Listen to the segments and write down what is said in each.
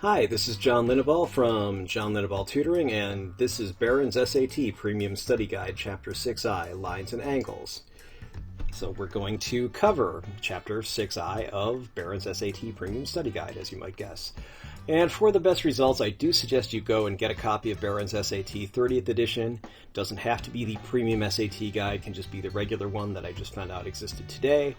Hi, this is John Linneball from John Linneball Tutoring, and this is Barron's SAT Premium Study Guide, Chapter 6i, Lines and Angles. So we're going to cover Chapter 6i of Barron's SAT Premium Study Guide, as you might guess. And for the best results, I do suggest you go and get a copy of Barron's SAT 30th edition. Doesn't have to be the Premium SAT Guide, can just be the regular one that I just found out existed today.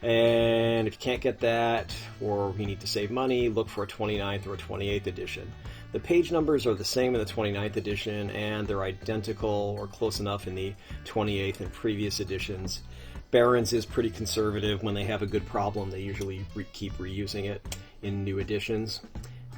And if you can't get that, or you need to save money, look for a 29th or a 28th edition. The page numbers are the same in the 29th edition, and they're identical or close enough in the 28th and previous editions. Barron's is pretty conservative. When they have a good problem, they usually keep reusing it in new editions.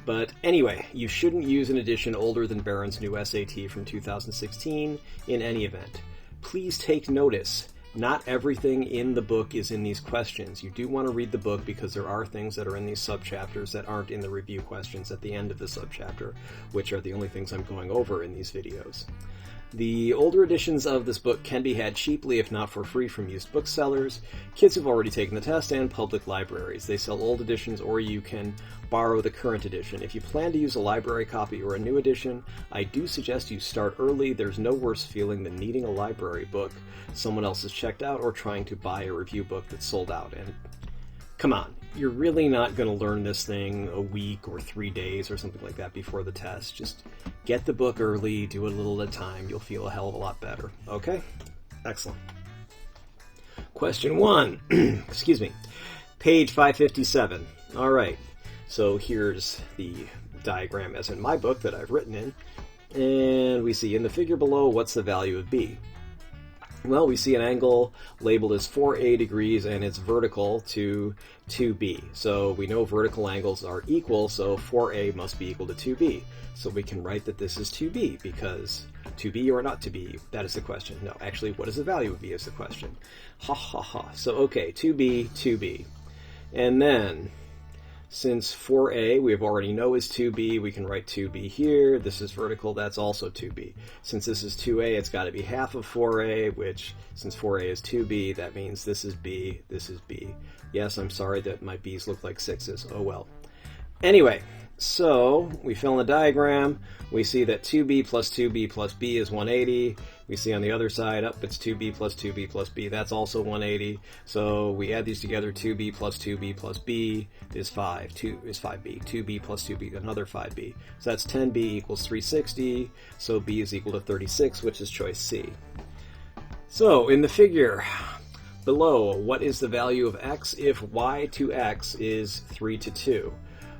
But anyway, you shouldn't use an edition older than Barron's new SAT from 2016 in any event. Please take notice. Not everything in the book is in these questions. You do want to read the book because there are things that are in these subchapters that aren't in the review questions at the end of the subchapter, which are the only things I'm going over in these videos. The older editions of this book can be had cheaply, if not for free, from used booksellers, kids who've already taken the test, and public libraries. They sell old editions, or you can borrow the current edition. If you plan to use a library copy or a new edition, I do suggest you start early. There's no worse feeling than needing a library book someone else has checked out, or trying to buy a review book that's sold out. And come on, you're really not going to learn this thing a week or 3 days or something like that before the test. Just get the book early, do it a little at a time. You'll feel a hell of a lot better. Okay? Excellent. Question 1. Excuse me. Page 557. All right. So here's the diagram as in my book that I've written in. And we see in the figure below, what's the value of B? Well, we see an angle labeled as 4A degrees, and it's vertical to 2B. So we know vertical angles are equal, so 4A must be equal to 2B. So we can write that this is 2B, because 2B or not to be, that is the question. No, actually, what is the value of B is the question. Ha ha ha. So okay, 2B, 2B. And then, since 4A we already know is 2B, we can write 2B here. This is vertical, that's also 2B. Since this is 2A, it's got to be half of 4A, which, since 4A is 2B, that means this is B, this is B. Yes, I'm sorry that my B's look like 6's. Oh well. Anyway, so we fill in the diagram. We see that 2B plus 2B plus B is 180. We see on the other side, it's 2B plus 2B plus B. That's also 180. So we add these together, 2B plus 2B plus B is 5. 2 is 5B. 2B plus 2B, another 5B. So that's 10B equals 360. So B is equal to 36, which is choice C. So in the figure below, what is the value of x if y to x is 3 to 2?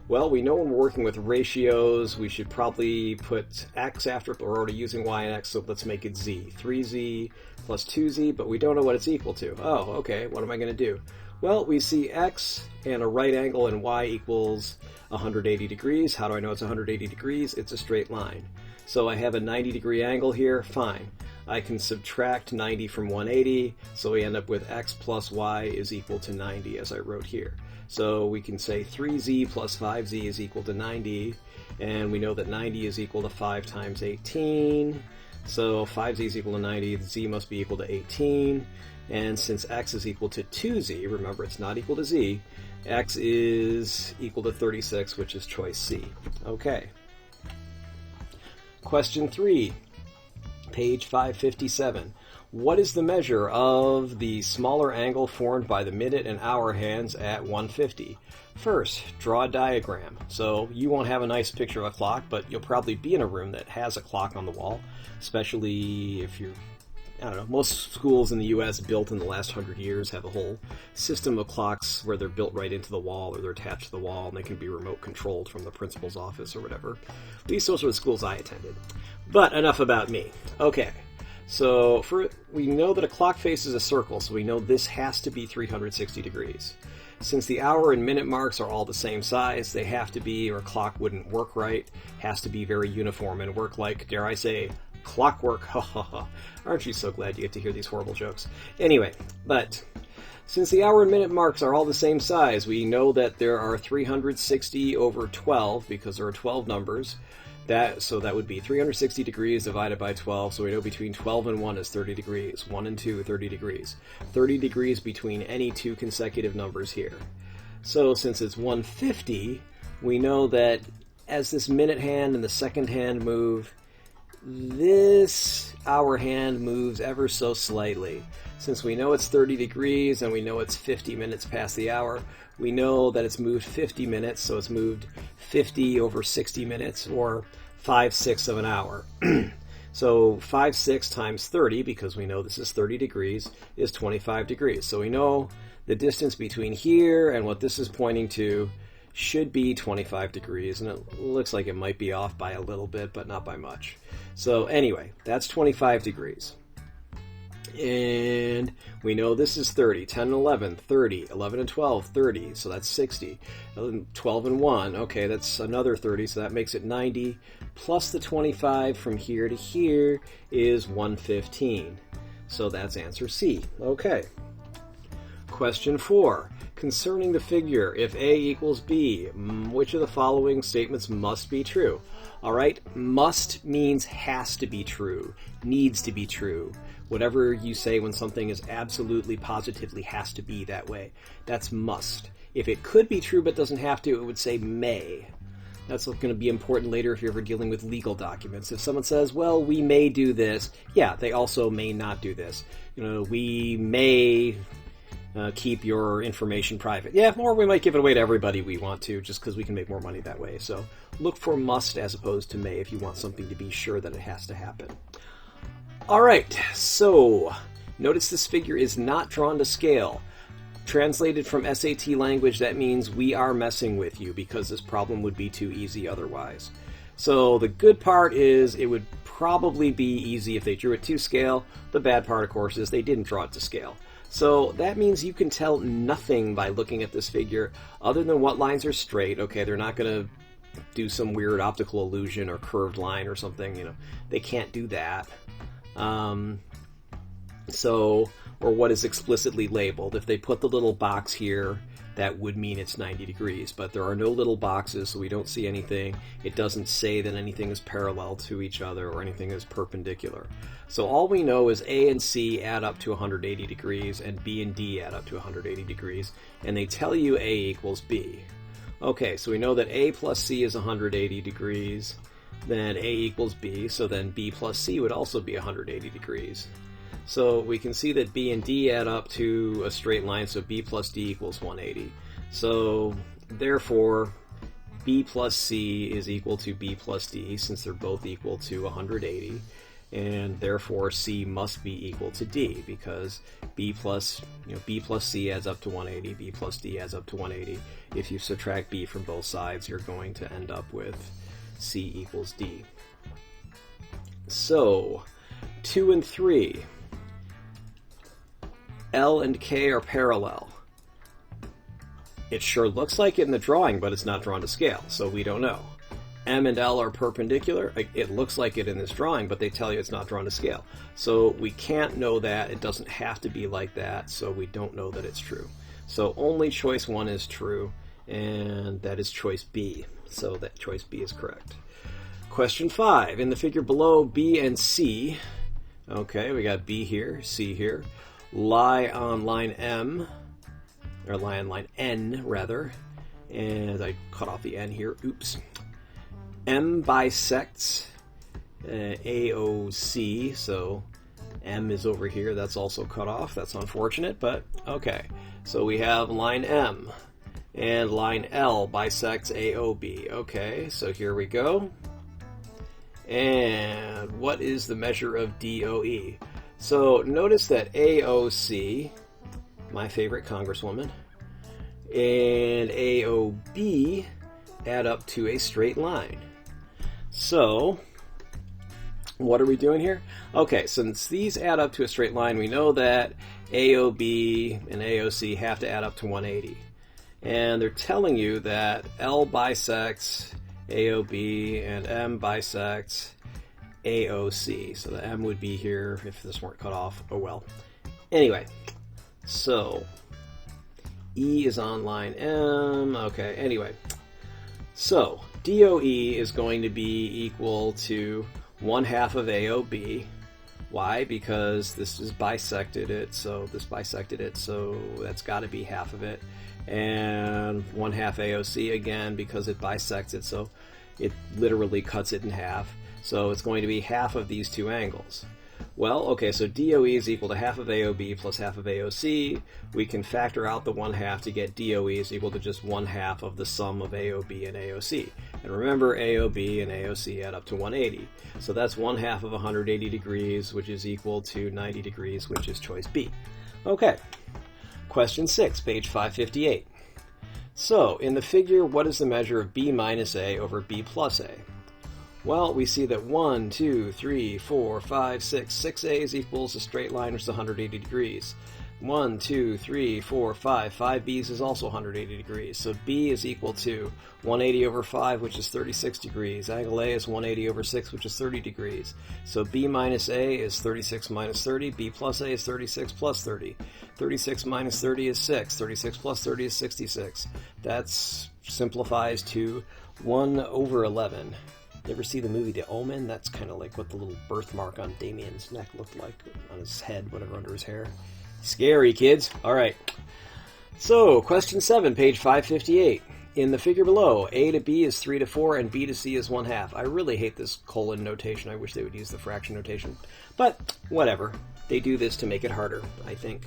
Well, we know when we're working with ratios, we should probably put x after, but we're already using y and x, so let's make it z. 3z plus 2z, but we don't know what it's equal to. Oh, okay, what am I going to do? Well, we see x and a right angle and y equals 180 degrees. How do I know it's 180 degrees? It's a straight line. So I have a 90-degree angle here, fine. I can subtract 90 from 180, so we end up with x plus y is equal to 90, as I wrote here. So we can say 3z plus 5z is equal to 90, and we know that 90 is equal to 5 times 18. So 5z is equal to 90, z must be equal to 18, and since x is equal to 2z, remember it's not equal to z, x is equal to 36, which is choice C. Okay. Question 3, page 557. What is the measure of the smaller angle formed by the minute and hour hands at 150? First, draw a diagram. So you won't have a nice picture of a clock, but you'll probably be in a room that has a clock on the wall, especially if you're, I don't know, most schools in the U.S. built in the last 100 years have a whole system of clocks where they're built right into the wall or they're attached to the wall and they can be remote controlled from the principal's office or whatever. At least those were the schools I attended. But enough about me. Okay. So we know that a clock face is a circle, so we know this has to be 360 degrees. Since the hour and minute marks are all the same size, they have to be, or a clock wouldn't work right, has to be very uniform and work like, dare I say, clockwork. Ha ha ha. Aren't you so glad you get to hear these horrible jokes? Anyway, but since the hour and minute marks are all the same size, we know that there are 360 over 12, because there are 12 numbers. So that would be 360 degrees divided by 12, so we know between 12 and 1 is 30 degrees. 1 and 2, 30 degrees. 30 degrees between any two consecutive numbers here. So since it's 150, we know that as this minute hand and the second hand move, this hour hand moves ever so slightly. Since we know it's 30 degrees and we know it's 50 minutes past the hour, we know that it's moved 50 minutes, so it's moved 50 over 60 minutes, or 5/6 of an hour. So 5/6 times 30, because we know this is 30 degrees, is 25 degrees. So we know the distance between here and what this is pointing to should be 25 degrees, and it looks like it might be off by a little bit, but not by much. So anyway, that's 25 degrees. And we know this is 30, 10 and 11, 30, 11 and 12, 30, so that's 60. 12 and 1, okay, that's another 30, so that makes it 90, plus the 25 from here to here is 115. So that's answer C. Okay. Question 4. Concerning the figure, if A equals B, which of the following statements must be true? All right, must means has to be true, needs to be true. Whatever you say when something is absolutely, positively has to be that way, that's must. If it could be true but doesn't have to, it would say may. That's going to be important later if you're ever dealing with legal documents. If someone says, well, we may do this, yeah, they also may not do this. You know, we may keep your information private. Yeah, or we might give it away to everybody we want to, just because we can make more money that way. So look for must as opposed to may if you want something to be sure that it has to happen. All right, so notice this figure is not drawn to scale. Translated from SAT language, that means we are messing with you because this problem would be too easy otherwise. So the good part is it would probably be easy if they drew it to scale. The bad part, of course, is they didn't draw it to scale. So that means you can tell nothing by looking at this figure other than what lines are straight. Okay, they're not going to do some weird optical illusion or curved line or something. You know, they can't do that. Or what is explicitly labeled. If they put the little box here, that would mean it's 90 degrees, but there are no little boxes, so we don't see anything. It doesn't say that anything is parallel to each other or anything is perpendicular. So all we know is A and C add up to 180 degrees, and B and D add up to 180 degrees, and they tell you A equals B. Okay, so we know that A plus C is 180 degrees, then A equals B, so then B plus C would also be 180 degrees. So we can see that B and D add up to a straight line, so B plus D equals 180. So therefore, B plus C is equal to B plus D, since they're both equal to 180. And therefore, C must be equal to D, because B plus C adds up to 180, B plus D adds up to 180. If you subtract B from both sides, you're going to end up with C equals D. So, 2 and 3. L and K are parallel. It sure looks like it in the drawing, but it's not drawn to scale, so we don't know. M and L are perpendicular. It looks like it in this drawing, but they tell you it's not drawn to scale. So we can't know that. It doesn't have to be like that, so we don't know that it's true. So only choice 1 is true, and that is choice B. So that choice B is correct. Question 5. In the figure below, B and C, okay, we got B here, C here, lie on line M, or lie on line N, rather, and I cut off the N here, oops. M bisects AOC, so M is over here, that's also cut off, that's unfortunate, but okay. So we have line M, and line L bisects AOB, okay, so here we go. And what is the measure of DOE? So notice that AOC, my favorite congresswoman, and AOB add up to a straight line. So, what are we doing here? Okay, since these add up to a straight line, we know that AOB and AOC have to add up to 180. And they're telling you that L bisects AOB and M bisects AOC. So the M would be here if this weren't cut off. Oh well. Anyway, so E is on line M. Okay, anyway. So DOE is going to be equal to 1/2 of AOB. Why? Because this is bisected it, so this bisected it, so that's got to be half of it. and 1/2 AOC again because it bisects it, so it literally cuts it in half. So it's going to be half of these two angles. Well, okay, so DOE is equal to half of AOB plus half of AOC. We can factor out the 1/2 to get DOE is equal to just 1/2 of the sum of AOB and AOC. And remember, AOB and AOC add up to 180. So that's 1/2 of 180 degrees, which is equal to 90 degrees, which is choice B. Okay, question 6, page 558. So, in the figure, what is the measure of B minus A over B plus A? Well, we see that 1, 2, 3, 4, 5, 6. 6A's equals a straight line, which is 180 degrees. 1, 2, 3, 4, 5. 5B's is also 180 degrees. So B is equal to 180 over 5, which is 36 degrees. Angle A is 180 over 6, which is 30 degrees. So B minus A is 36 minus 30. B plus A is 36 plus 30. 36 minus 30 is 6. 36 plus 30 is 66. That simplifies to 1 over 11. You ever see the movie The Omen? That's kind of like what the little birthmark on Damien's neck looked like, on his head, whatever, under his hair. Scary, kids. All right. So, question 7, page 558. In the figure below, A to B is 3 to 4, and B to C is 1/2. I really hate this colon notation. I wish they would use the fraction notation. But, whatever. They do this to make it harder, I think.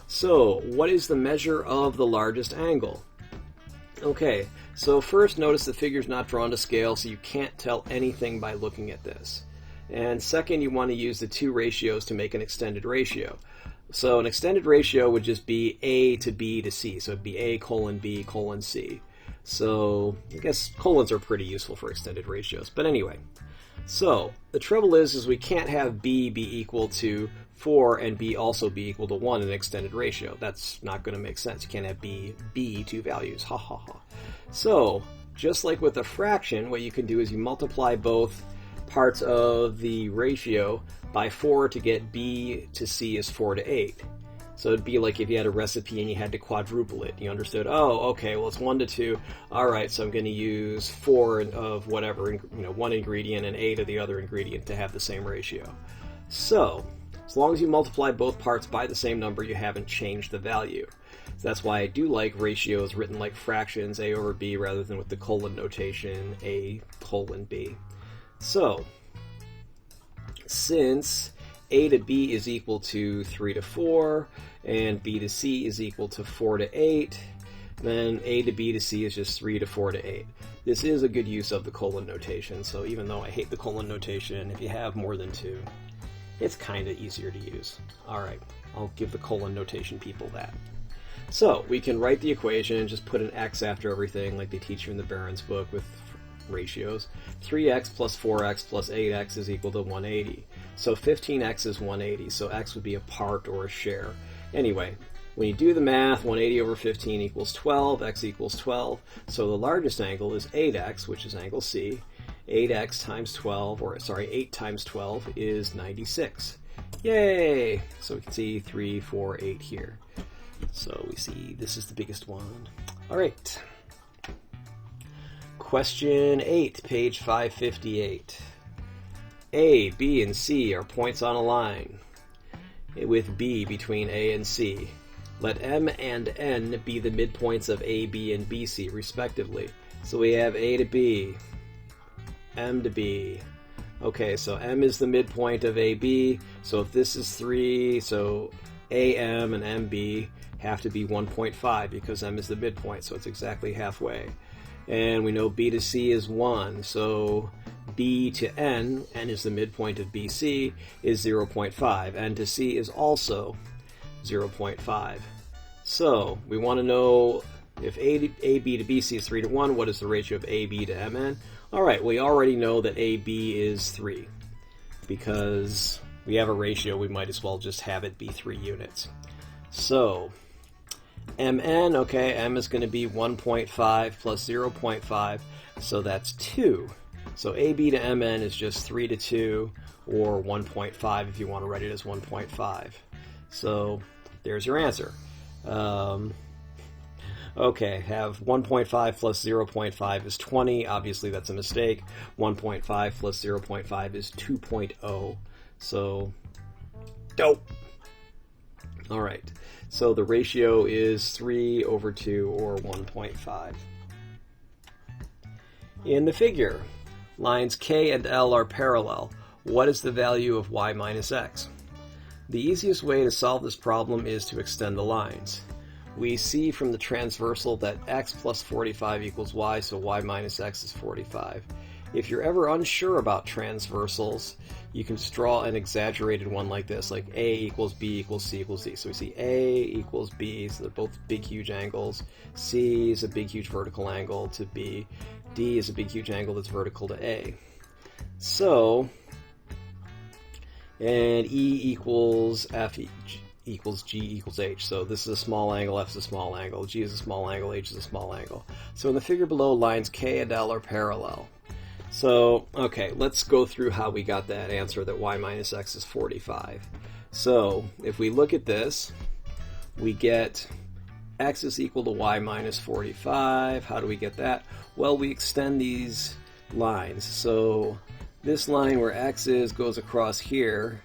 So, what is the measure of the largest angle? Okay, so first notice the figure's not drawn to scale, so you can't tell anything by looking at this. And second, you want to use the two ratios to make an extended ratio. So an extended ratio would just be A to B to C, so it'd be A colon B colon C. So I guess colons are pretty useful for extended ratios. But anyway, so the trouble is we can't have B be equal to 4 and B also be equal to 1 in an extended ratio. That's not going to make sense. You can't have B two values. Ha ha ha. So, just like with a fraction, what you can do is you multiply both parts of the ratio by 4 to get B to C is 4 to 8. So it'd be like if you had a recipe and you had to quadruple it. You understood, oh, okay, well it's 1 to 2. All right, so I'm going to use 4 of whatever, one ingredient and 8 of the other ingredient to have the same ratio. So, as long as you multiply both parts by the same number, you haven't changed the value. So that's why I do like ratios written like fractions, A over B, rather than with the colon notation, A colon B. So, since A to B is equal to 3 to 4, and B to C is equal to 4 to 8, then A to B to C is just 3 to 4 to 8. This is a good use of the colon notation, so even though I hate the colon notation, if you have more than 2, it's kind of easier to use. Alright, I'll give the colon notation people that. So, we can write the equation, just put an x after everything like they teach you in the Barron's book with ratios. 3x plus 4x plus 8x is equal to 180. So 15x is 180, so x would be a part or a share. Anyway, when you do the math, 180 over 15 equals 12, x equals 12. So the largest angle is 8x, which is angle C. 8x times 12, 8 times 12 is 96. Yay! So we can see 3, 4, 8 here. So we see this is the biggest one. All right. Question 8, page 558. A, B, and C are points on a line with B between A and C. Let M and N be the midpoints of A, B, and BC, respectively. So we have A to B, M to B. Okay, so M is the midpoint of AB. So if this is 3, so AM and MB have to be 1.5 because M is the midpoint, so it's exactly halfway. And we know B to C is 1, so B to N, N is the midpoint of BC, is 0.5. N to C is also 0.5. So we want to know if AB to BC is 3 to 1, what is the ratio of AB to MN? Alright, we already know that AB is 3. Because we have a ratio, we might as well just have it be 3 units. So, MN, okay, M is going to be 1.5 plus 0.5, so that's 2. So AB to MN is just 3 to 2, or 1.5 if you want to write it as 1.5. So, there's your answer. Okay, have 1.5 plus 0.5 is 20. Obviously, that's a mistake. 1.5 plus 0.5 is 2.0. So, dope. All right, so the ratio is 3 over 2, or 1.5. In the figure, lines K and L are parallel. What is the value of y minus x? The easiest way to solve this problem is to extend the lines. We see from the transversal that x plus 45 equals y, so y minus x is 45. If you're ever unsure about transversals, you can just draw an exaggerated one like this, like A equals B equals C equals D. So we see A equals B, so they're both big, huge angles. C is a big, huge vertical angle to B. D is a big, huge angle that's vertical to A. So, and E equals F equals G equals H. So this is a small angle, F is a small angle, G is a small angle, H is a small angle. So in the figure below, lines K and L are parallel. So, okay, let's go through how we got that answer that y minus x is 45. So, if we look at this, we get x is equal to y minus 45. How do we get that? Well, we extend these lines. So, this line where x is goes across here,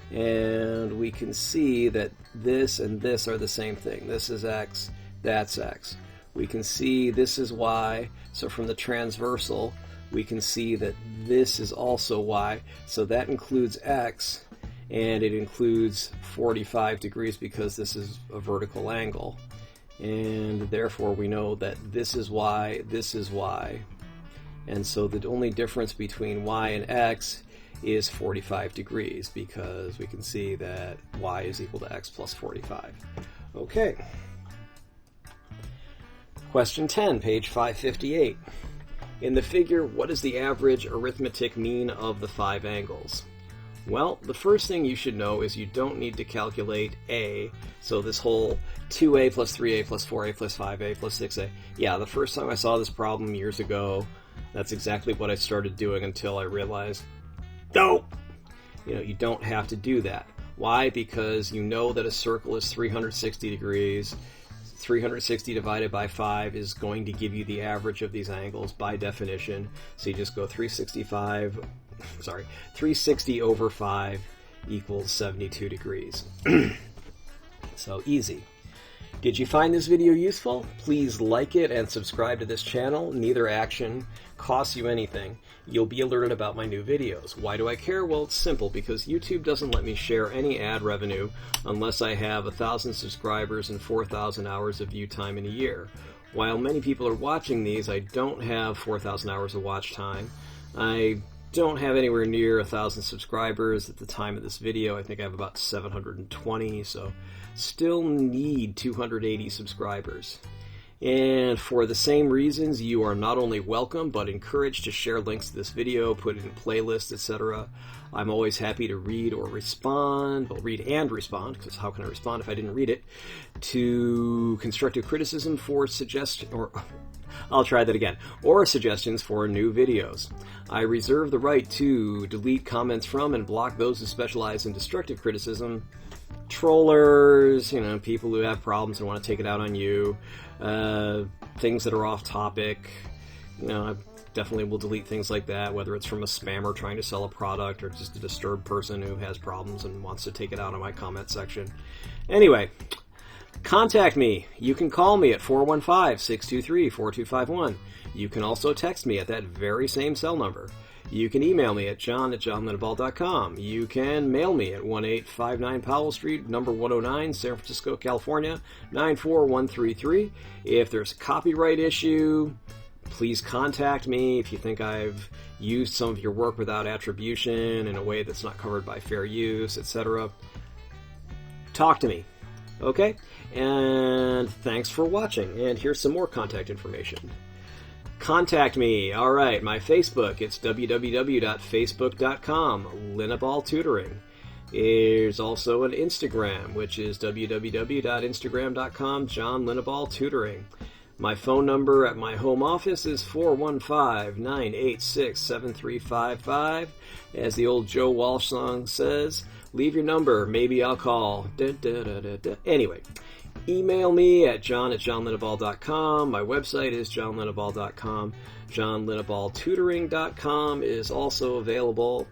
and we can see that this and this are the same thing. This is x, that's x. We can see this is y, so from the transversal, we can see that this is also y, so that includes x, and it includes 45 degrees because this is a vertical angle. And therefore we know that this is y, and so the only difference between y and x is 45 degrees because we can see that y is equal to x plus 45. Okay. Question 10, page 558. In the figure, what is the average arithmetic mean of the 5 angles? Well, the first thing you should know is you don't need to calculate A. So this whole 2A plus 3A plus 4A plus 5A plus 6A. Yeah, the first time I saw this problem years ago, that's exactly what I started doing until I realized, no! You don't have to do that. Why? Because you know that a circle is 360 degrees. 360 divided by 5 is going to give you the average of these angles by definition. So you just go 360 over 5 equals 72 degrees. So easy. Did you find this video useful? Please like it and subscribe to this channel. Neither action costs you anything. You'll be alerted about my new videos. Why do I care? Well, it's simple, because YouTube doesn't let me share any ad revenue unless I have 1,000 subscribers and 4,000 hours of view time in a year. While many people are watching these, I don't have 4,000 hours of watch time. I don't have anywhere near 1,000 subscribers at the time of this video. I think I have about 720, so still need 280 subscribers. And for the same reasons, you are not only welcome, but encouraged to share links to this video, put it in playlists, etc. I'm always happy to read or respond, well, read and respond, because how can I respond if I didn't read it, to constructive criticism for suggestion, or I'll try that again, or suggestions for new videos. I reserve the right to delete comments from and block those who specialize in destructive criticism, trollers, people who have problems and want to take it out on you, things that are off topic. I definitely will delete things like that, whether it's from a spammer trying to sell a product or just a disturbed person who has problems and wants to take it out on my comment section. Anyway, contact me. You can call me at 415-623-4251. You can also text me at that very same cell number. You can email me at john@johnlinneball.com. You can mail me at 1859 Powell Street, number 109, San Francisco, California, 94133. If there's a copyright issue, please contact me. If you think I've used some of your work without attribution in a way that's not covered by fair use, etc., talk to me. Okay? And thanks for watching. And here's some more contact information. Contact me. All right, my Facebook, it's www.facebook.com, Linneball Tutoring. There's also an Instagram, which is www.instagram.com, John Linneball Tutoring. My phone number at my home office is 415-986-7355. As the old Joe Walsh song says, leave your number, maybe I'll call. Da, da, da, da, da. Anyway, email me at john@johnlinneball.com. My website is johnlinneball.com. johnlinneballtutoring.com is also available.